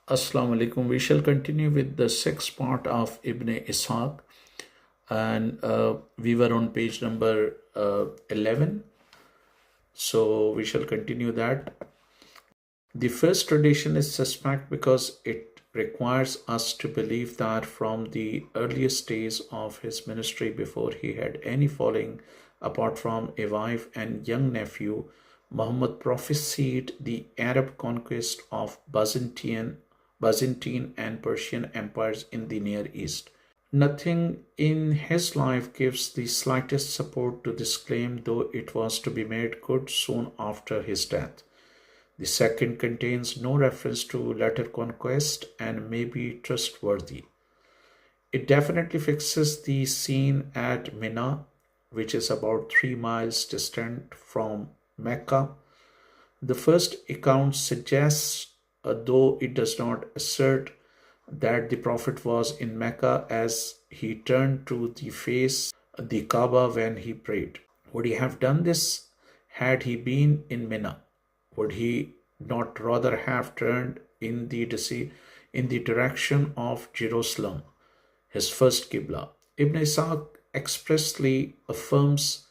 Assalamu alaikum. We shall continue with the sixth part of Ibn Ishaq, and we were on page number 11. So we shall continue that. The first tradition is suspect because it requires us to believe that from the earliest days of his ministry, before he had any following apart from a wife and young nephew, Muhammad prophesied the Arab conquest of Byzantine and Persian empires in the Near East. Nothing in his life gives the slightest support to this claim, though it was to be made good soon after his death. The second contains no reference to later conquest and may be trustworthy. It definitely fixes the scene at Mina, which is about 3 miles distant from Mecca. The first account suggests, though it does not assert, that the Prophet was in Mecca as he turned to face the Kaaba when he prayed. Would he have done this had he been in Mina? Would he not rather have turned in the direction of Jerusalem, his first Qibla? Ibn Ishaq expressly affirms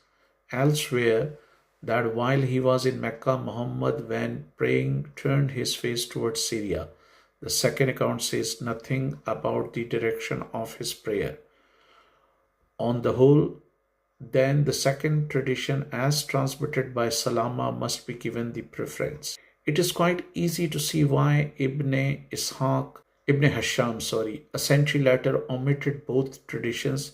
elsewhere that while he was in Mecca, Muhammad, when praying, turned his face towards Syria. The second account says nothing about the direction of his prayer. On the whole, then, the second tradition, as transmitted by Salama, must be given the preference. It is quite easy to see why Ibn Hisham, a century later, omitted both traditions.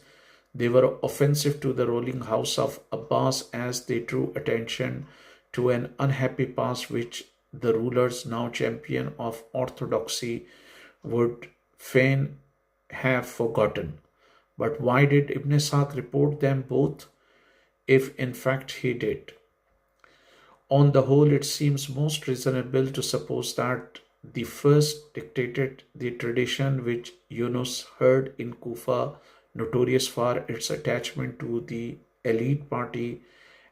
They were offensive to the ruling house of Abbas, as they drew attention to an unhappy past which the rulers, now champion of orthodoxy, would fain have forgotten. But why did Ibn Ishaq report them both, if in fact he did? On the whole, it seems most reasonable to suppose that the first dictated the tradition which Yunus heard in Kufa, notorious for its attachment to the elite party,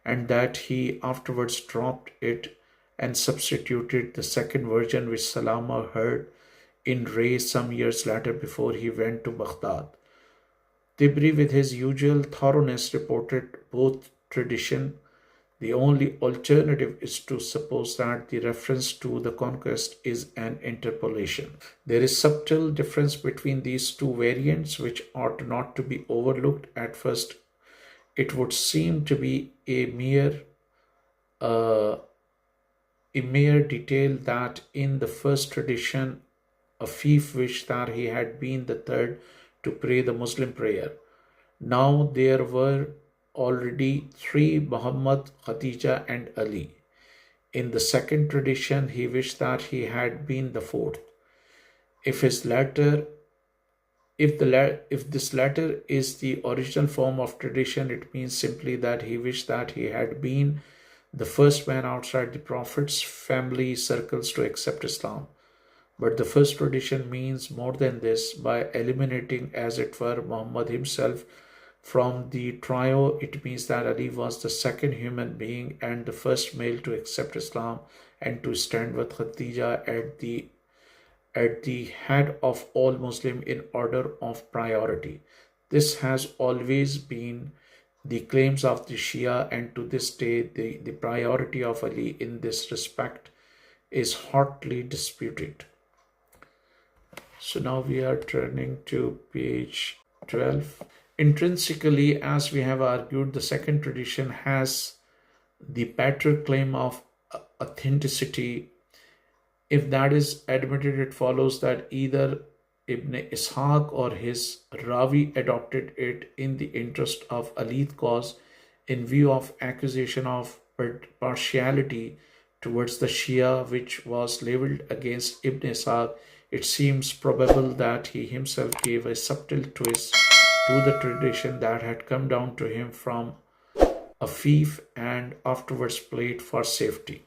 and that he afterwards dropped it and substituted the second version which Salama heard in Ray some years later before he went to Baghdad. Tibri, with his usual thoroughness, reported both traditions. The only alternative is to suppose that the reference to the conquest is an interpolation. There is subtle difference between these two variants which ought not to be overlooked at first. It would seem to be a mere detail that in the first tradition, a fief wished that he had been the third to pray the Muslim prayer. Now there were already 3, Muhammad, Khadija and Ali. In the second tradition, he wished that he had been the fourth. If this latter is the original form of tradition, it means simply that he wished that he had been the first man outside the Prophet's family circles to accept Islam. But the first tradition means more than this. By eliminating, as it were, Muhammad himself from the trio, it means that Ali was the second human being and the first male to accept Islam and to stand with Khadija at the head of all Muslims in order of priority. This has always been the claims of the Shia, and to this day the priority of Ali in this respect is hotly disputed. So now we are turning to page 12. Intrinsically, as we have argued, the second tradition has the better claim of authenticity. If that is admitted, it follows that either Ibn Ishaq or his Rawi adopted it in the interest of Ali's cause in view of accusation of partiality towards the Shia which was leveled against Ibn Ishaq. It seems probable that he himself gave a subtle twist to the tradition that had come down to him from a fief and afterwards played for safety.